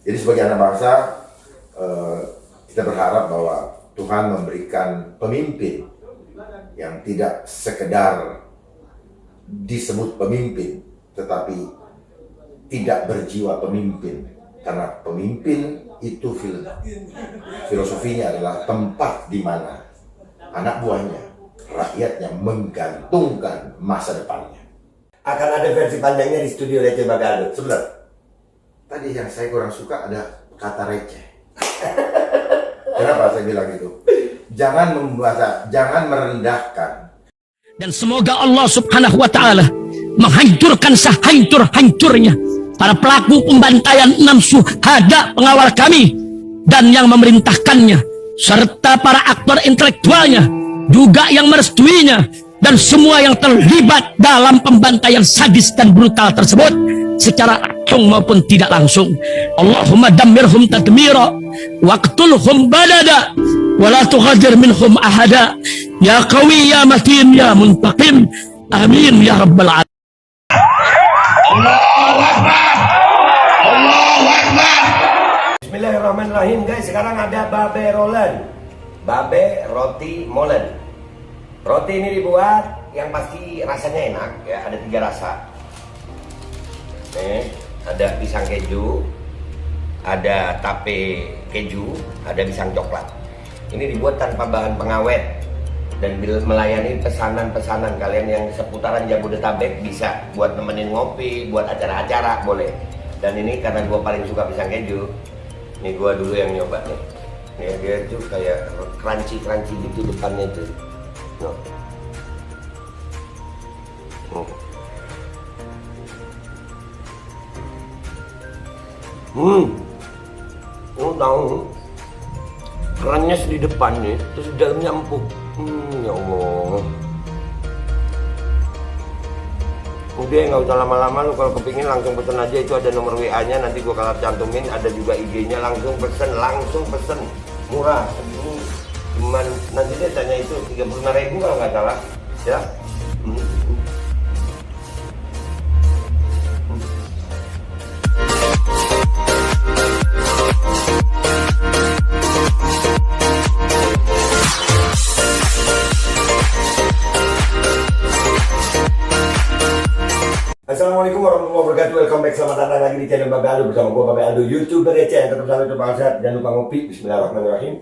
Jadi sebagai anak bangsa, kita berharap bahwa Tuhan memberikan pemimpin yang tidak sekedar disebut pemimpin, tetapi tidak berjiwa pemimpin. Karena pemimpin itu filosofinya adalah tempat di mana anak buahnya, rakyatnya menggantungkan masa depannya. Akan ada versi panjangnya di studio Receh Babe. Sebentar, tadi yang saya kurang suka ada kata receh. Kenapa saya bilang itu? Jangan membaca, jangan merendahkan. Dan semoga Allah subhanahu wa ta'ala menghancurkan sehancur-hancurnya para pelaku pembantaian 6 syuhada pengawal kami dan yang memerintahkannya, serta para aktor intelektualnya juga yang merestuinya, dan semua yang terlibat dalam pembantaian sadis dan brutal tersebut secara langsung maupun tidak langsung. Allahumma dammirhum tadmira waqtulhum badada wala tughadir minhum ahada ya qawi ya matin ya muntaqim amin ya rabbal alamin. Allahu Akbar. Allahu Akbar. Bismillahirrahmanirrahim guys, sekarang ada Babe Rolen. Babe roti molen. Roti ini dibuat yang pasti rasanya enak ya, ada 3 rasa. Nih, ada pisang keju, ada tape keju, ada pisang coklat. Ini dibuat tanpa bahan pengawet dan melayani pesanan-pesanan kalian yang seputaran Jabodetabek, bisa buat nemenin ngopi, buat acara-acara boleh. Dan ini karena gua paling suka pisang keju, ini gua dulu yang nyoba nih. Nih dia tuh kayak crunchy gitu depannya tuh. No. Lu tahu kerannya di depan nih, terus di dalamnya empuk. Ya Allah. Udah nggak usah lama-lama, lu kalau kepingin langsung pesen aja, itu ada nomor WA-nya, nanti gua kalau cantumin, ada juga IG-nya, langsung pesen, murah. Ini cuman nanti dia tanya itu 35.000 kalau nggak salah, ya. Assalamualaikum warahmatullahi wabarakatuh. Welcome back, selamat datang lagi di channel Babe Aldo bersama gue Babe Aldo, YouTuber receh yang tetap selalu sehat. Jangan lupa ngopi. Bismillahirrahmanirrahim.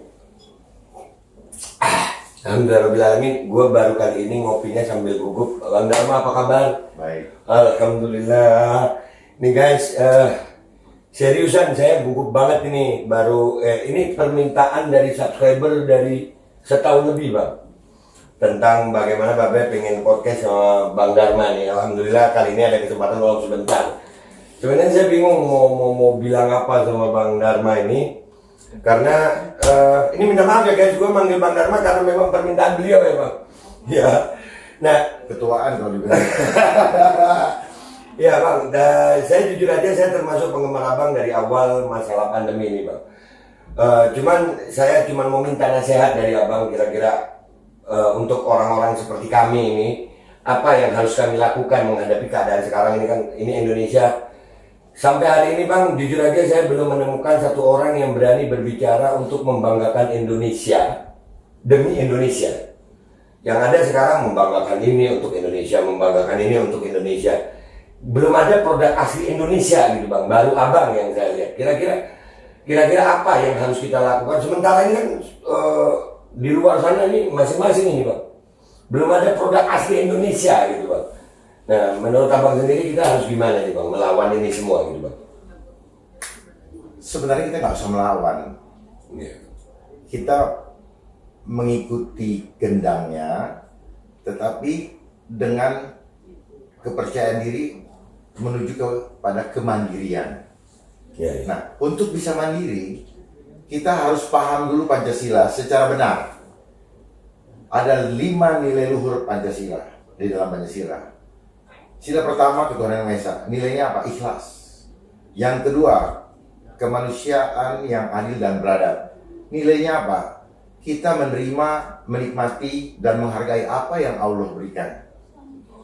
Alhamdulillahirrahmanirrahim. Gue baru kali ini ngopinya sambil gugup. Bang Dharma, apa kabar? Baik. Alhamdulillah. Nih guys, seriusan saya gugup banget ini. Baru ini permintaan dari subscriber dari setahun lebih, Bang, tentang bagaimana Babe pengen podcast sama Bang Dharma nih. Alhamdulillah kali ini ada kesempatan luang sebentar. Sebenarnya saya bingung mau bilang apa sama Bang Dharma ini, karena ini minta maaf ya guys, gue manggil Bang Dharma karena memang permintaan beliau ya Bang. Ya, nah Ketuaan kalau dibilang. ya Bang, saya jujur aja saya termasuk penggemar Abang dari awal masalah pandemi ini Bang. Saya cuma mau minta nasihat dari Abang, kira-kira untuk orang-orang seperti kami ini, apa yang harus kami lakukan menghadapi keadaan sekarang ini. Kan ini Indonesia sampai hari ini Bang, jujur aja saya belum menemukan satu orang yang berani berbicara untuk membanggakan Indonesia demi Indonesia. Yang ada sekarang membanggakan ini untuk Indonesia, membanggakan ini untuk Indonesia. Belum ada produk asli Indonesia gitu Bang, baru Abang yang saya lihat. Kira-kira apa yang harus kita lakukan? Sementara ini kan di luar sana ini masing-masing ini Bang, belum ada produk asli Indonesia gitu Bang. Nah, menurut Abang sendiri kita harus gimana nih Bang melawan ini semua gitu Bang? Sebenarnya kita nggak usah melawan. Kita mengikuti gendangnya, tetapi dengan kepercayaan diri menuju kepada kemandirian. Nah, untuk bisa mandiri, kita harus paham dulu Pancasila secara benar. Ada 5 nilai luhur Pancasila di dalam Pancasila. Sila pertama, ketuhanan yang Maha Esa. Nilainya apa? Ikhlas. Yang kedua, kemanusiaan yang adil dan beradab. Nilainya apa? Kita menerima, menikmati, dan menghargai apa yang Allah berikan.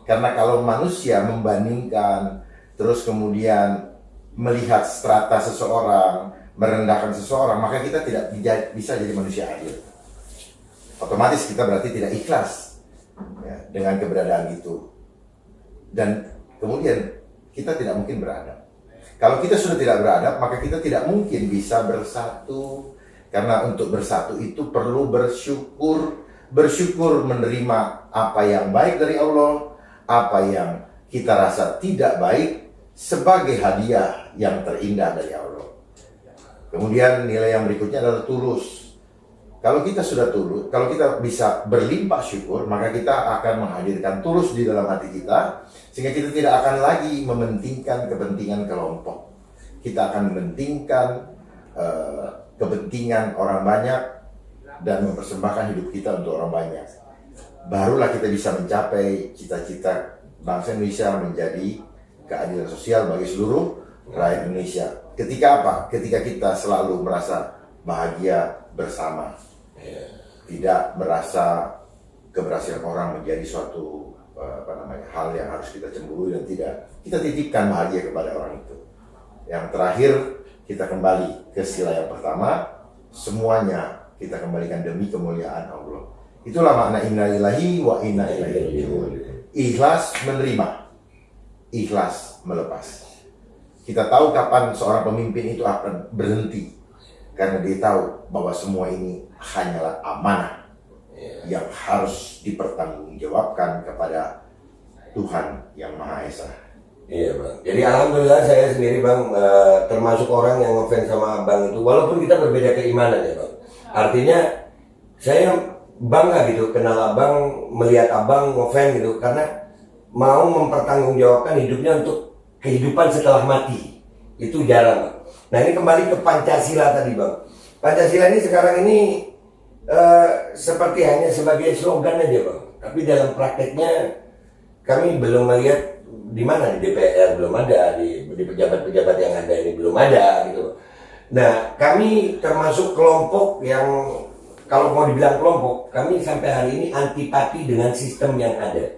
Karena kalau manusia membandingkan, terus kemudian melihat strata seseorang, merendahkan seseorang, maka kita tidak bisa jadi manusia adil. Otomatis kita berarti tidak ikhlas ya, dengan keberadaan itu. Dan kemudian kita tidak mungkin beradab. Kalau kita sudah tidak beradab, maka kita tidak mungkin bisa bersatu. Karena untuk bersatu itu perlu bersyukur menerima apa yang baik dari Allah, apa yang kita rasa tidak baik sebagai hadiah yang terindah dari Allah. Kemudian nilai yang berikutnya adalah tulus. Kalau kita sudah tulus, kalau kita bisa berlimpah syukur, maka kita akan menghadirkan tulus di dalam hati kita, sehingga kita tidak akan lagi mementingkan kepentingan kelompok. Kita akan mementingkan kepentingan orang banyak dan mempersembahkan hidup kita untuk orang banyak. Barulah kita bisa mencapai cita-cita bangsa Indonesia menjadi keadilan sosial bagi seluruh rakyat Indonesia. Ketika apa? Ketika kita selalu merasa bahagia bersama, tidak merasa keberhasilan orang menjadi suatu hal yang harus kita cemburu, dan tidak kita titipkan bahagia kepada orang itu. Yang terakhir, kita kembali ke sila yang pertama, semuanya kita kembalikan demi kemuliaan Allah. Itulah makna inna lillahi wa inna ilaihi raji'un. Ikhlas menerima, ikhlas melepas. Kita tahu kapan seorang pemimpin itu akan berhenti, karena dia tahu bahwa semua ini hanyalah amanah yang harus dipertanggungjawabkan kepada Tuhan yang Maha Esa. Iya bang. Jadi alhamdulillah saya sendiri bang termasuk orang yang ngefans sama abang itu, walaupun kita berbeda keimanan ya bang. Artinya saya bangga gitu kenal abang, melihat abang ngefans gitu, karena mau mempertanggungjawabkan hidupnya untuk kehidupan setelah mati. Itu jarang bang. Nah ini kembali ke Pancasila tadi bang. Pancasila ini sekarang ini seperti hanya sebagai slogan aja bang. Tapi dalam prakteknya kami belum melihat di mana, di DPR belum ada, di pejabat-pejabat yang ada ini belum ada gitu. Nah, kami termasuk kelompok yang kalau mau dibilang kelompok, kami sampai hari ini antipati dengan sistem yang ada.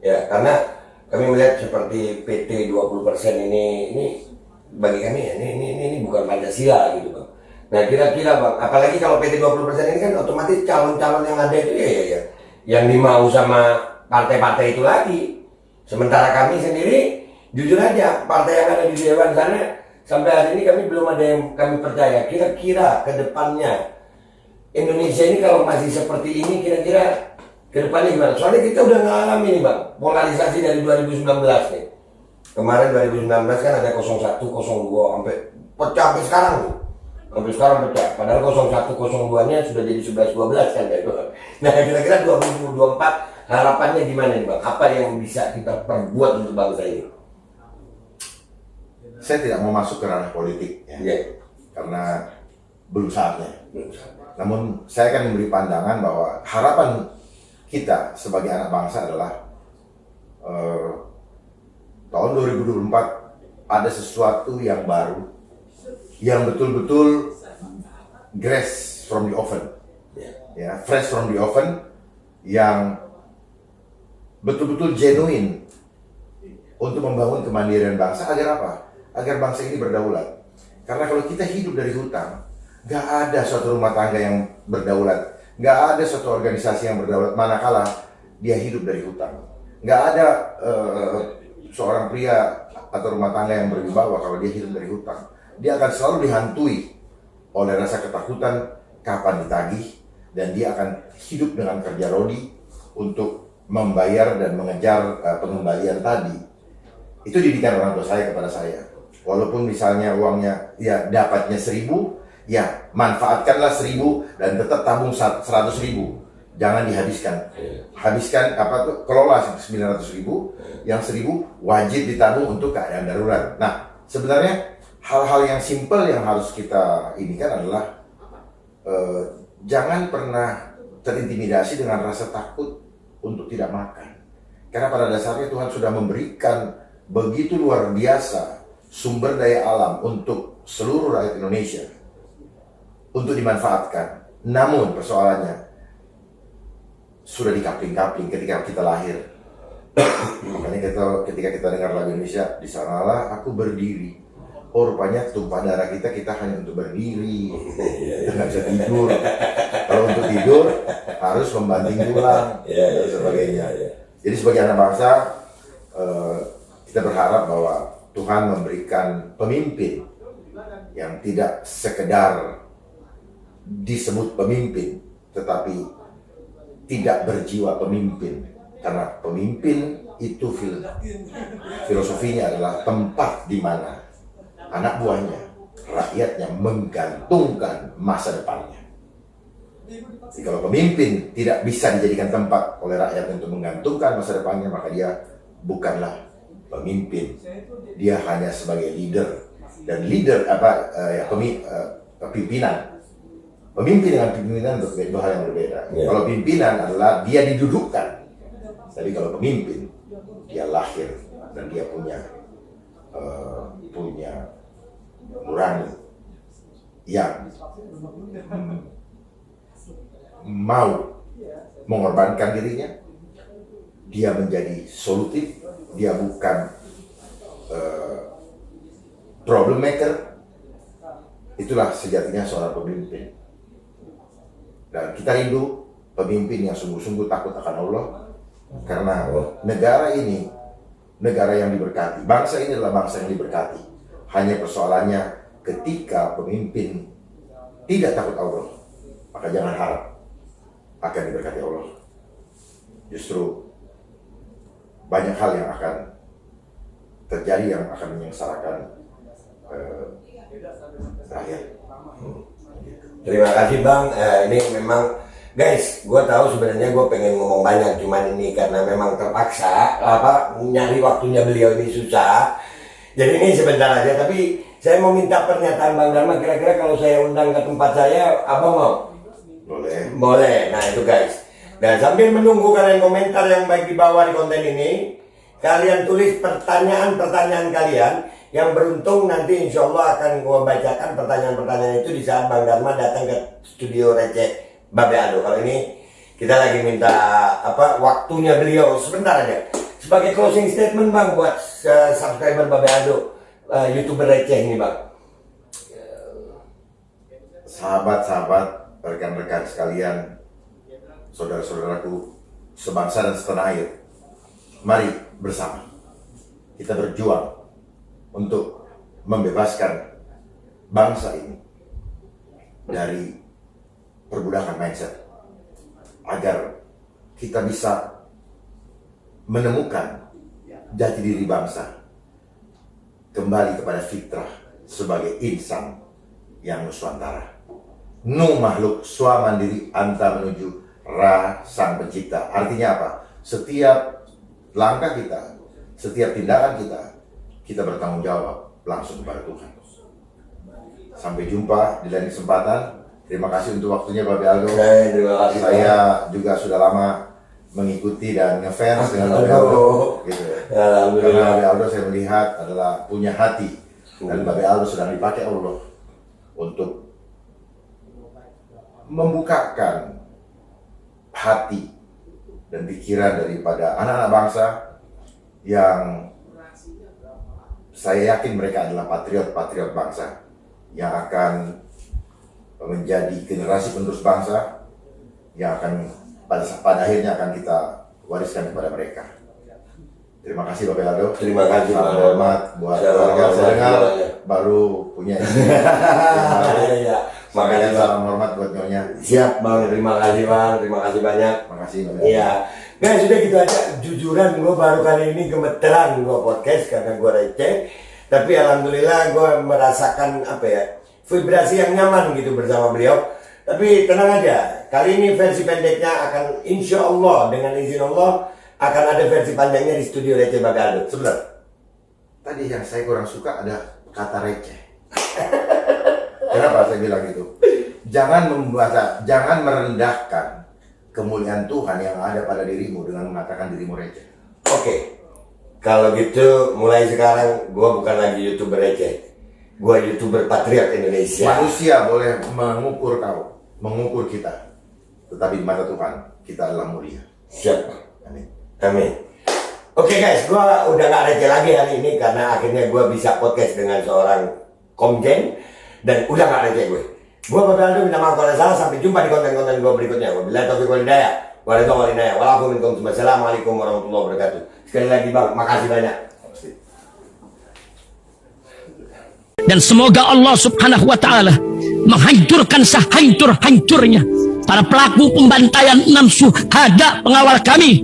Ya, karena kami melihat seperti PT 20% ini bagi kami ya, ini bukan Pancasila gitu, Bang. Nah, kira-kira Bang, apalagi kalau PT 20% ini kan otomatis calon-calon yang ada itu ya yang dimau sama partai-partai itu lagi. Sementara kami sendiri, jujur aja, partai yang ada di Dewan sana, sampai hari ini kami belum ada yang kami percaya. Kira-kira ke depannya, Indonesia ini kalau masih seperti ini, kira-kira ke depannya gimana? Soalnya kita udah ngalamin nih bang, polarisasi dari 2019 nih. Kemarin 2019 kan ada 01, 02, sampai pecah sampai sekarang tuh. Sampai sekarang pecah, padahal 01, 02-nya sudah jadi 11, 12 kan. Nah kira-kira 2024, harapannya gimana nih bang? Apa yang bisa kita perbuat untuk bangsa ini? Saya tidak mau masuk ke ranah politik ya, karena belum saatnya. Namun saya akan memberi pandangan bahwa harapan kita sebagai anak bangsa adalah tahun 2024 ada sesuatu yang baru, yang betul-betul fresh from the oven, ya, fresh from the oven, yang betul-betul genuine untuk membangun kemandirian bangsa. Agar apa? Agar bangsa ini berdaulat. Karena kalau kita hidup dari hutang, gak ada suatu rumah tangga yang berdaulat, gak ada suatu organisasi yang berdaulat manakala dia hidup dari hutang. Gak ada seorang pria atau rumah tangga yang berwibawa kalau dia hidup dari hutang. Dia akan selalu dihantui oleh rasa ketakutan kapan ditagih, dan dia akan hidup dengan kerja rodi untuk membayar dan mengejar pengembalian tadi. Itu didikan orang tua saya kepada saya. Walaupun misalnya uangnya ya dapatnya 1.000, ya manfaatkanlah 1.000 dan tetap tabung 100.000. Jangan dihabiskan. Habiskan kelola 900.000, yang 1.000 wajib ditabung untuk keadaan darurat. Nah, sebenarnya hal-hal yang simpel yang harus kita inikan adalah jangan pernah terintimidasi dengan rasa takut untuk tidak makan. Karena pada dasarnya Tuhan sudah memberikan begitu luar biasa sumber daya alam untuk seluruh rakyat Indonesia untuk dimanfaatkan. Namun persoalannya sudah dikapling-kapling ketika kita lahir. Makanya ketika kita dengar lagu Indonesia, di sanalah aku berdiri oh rupanya tumpah darah kita hanya untuk berdiri, kita nggak bisa tidur. Kalau untuk tidur harus membanting tulang dan sebagainya. Jadi sebagai anak bangsa, kita berharap bahwa Tuhan memberikan pemimpin yang tidak sekedar disebut pemimpin, tetapi tidak berjiwa pemimpin. Karena pemimpin itu filosofinya adalah tempat di mana anak buahnya, rakyatnya menggantungkan masa depannya. Jadi kalau pemimpin tidak bisa dijadikan tempat oleh rakyat untuk menggantungkan masa depannya, maka dia bukanlah pemimpin. Dia hanya sebagai leader. Dan leader pimpinan. Pemimpin dengan pimpinan dua hal yang berbeda. Kalau pimpinan adalah dia didudukkan. Tapi kalau pemimpin dia lahir dan dia punya nurani yang mau mengorbankan dirinya. Dia menjadi solutif. Dia bukan problem maker. Itulah sejatinya seorang pemimpin. Dan kita rindu pemimpin yang sungguh-sungguh takut akan Allah. Karena negara ini negara yang diberkati. Bangsa ini adalah bangsa yang diberkati. Hanya persoalannya ketika pemimpin tidak takut Allah, maka jangan harap akan diberkati Allah. Justru banyak hal yang akan terjadi yang akan menyengsarakan rakyat. Terima kasih Bang. Ini memang guys, gue tahu sebenarnya gue pengen ngomong banyak, cuman ini karena memang terpaksa nyari waktunya beliau ini susah. Jadi ini sebentar aja, tapi saya mau minta pernyataan Bang Dharma. Kira-kira kalau saya undang ke tempat saya, Abang mau? Boleh. Boleh. Nah itu guys. Dan sambil menunggu kalian komentar yang baik di bawah di konten ini, kalian tulis pertanyaan-pertanyaan kalian. Yang beruntung nanti insya Allah akan gue bacakan pertanyaan-pertanyaan itu di saat Bang Dharma datang ke studio Receh Babe Aldo. Kalau ini kita lagi minta waktunya beliau sebentar aja. Sebagai closing statement Bang buat subscriber Babe Aldo, YouTuber receh ini Bang. Sahabat-sahabat, rekan-rekan sekalian, saudara-saudaraku sebangsa dan setanah air, mari bersama kita berjuang untuk membebaskan bangsa ini dari perbudakan mindset, agar kita bisa menemukan jati diri bangsa, kembali kepada fitrah sebagai insan yang nusantara. Nu makhluk swa mandiri anta menuju ra sang pencipta. Artinya apa? Setiap langkah kita, setiap tindakan kita bertanggung jawab langsung kepada Tuhan. Sampai jumpa di lain kesempatan. Terima kasih untuk waktunya Babe Aldo. Terima kasih. Saya juga sudah lama mengikuti dan ngefans dengan Babe Aldo. Gitu. Karena Babe Aldo saya melihat adalah punya hati. Dan Babe Aldo sedang dipakai Allah untuk membukakan hati dan pikiran daripada anak-anak bangsa yang saya yakin mereka adalah patriot-patriot bangsa yang akan menjadi generasi penerus bangsa yang akan pada akhirnya akan kita wariskan kepada mereka. Terima kasih Babe Aldo. Terima kasih. Salam hormat buat keluarga. Saya dengar baru punya istri. Makanya salam hormat buat nyonya. Siap Bang, terima kasih Bang, terima kasih banyak. Terima kasih Babe. Iya. Guys, sudah gitu aja. Jujuran gue baru kali ini gemeteran gue podcast karena gue receh. Tapi alhamdulillah gue merasakan vibrasi yang nyaman gitu bersama beliau. Tapi tenang aja, kali ini versi pendeknya akan insya Allah dengan izin Allah akan ada versi panjangnya di studio Receh Babe Aldo. Sebentar. Tadi yang saya kurang suka ada kata receh. Kenapa saya bilang gitu? Jangan merendahkan kemuliaan Tuhan yang ada pada dirimu dengan mengatakan dirimu receh. Oke. Kalau gitu mulai sekarang gue bukan lagi YouTuber receh. Gue YouTuber patriot Indonesia. Manusia boleh mengukur kau, mengukur kita. Tetapi di mata Tuhan kita adalah mulia. Siap. Amin. Amin. Oke guys, gue udah gak receh lagi hari ini karena akhirnya gue bisa podcast dengan seorang komjen dan udah gak receh gue. Gue Bapak Aldo minta maaf kalau salah. Sampai jumpa di konten-konten gue berikutnya. Wabillahi taufiq wal hidayah. Wassalamualaikum warahmatullahi wabarakatuh. Sekali lagi Bang, makasih banyak. Dan semoga Allah subhanahu wa ta'ala menghancurkan sehancur-hancurnya para pelaku pembantaian 6 syuhada pengawal kami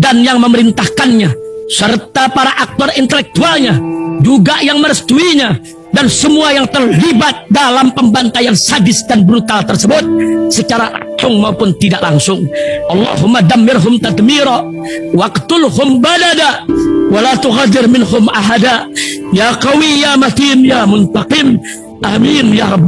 dan yang memerintahkannya, serta para aktor intelektualnya juga yang merestuinya, dan semua yang terlibat dalam pembantaian sadis dan brutal tersebut secara langsung maupun tidak langsung. Allahumma dammirhum tadmira waqtulhum balada wala tughadir minhum ahada ya qawi ya matin ya muntaqim. Amin ya rabbal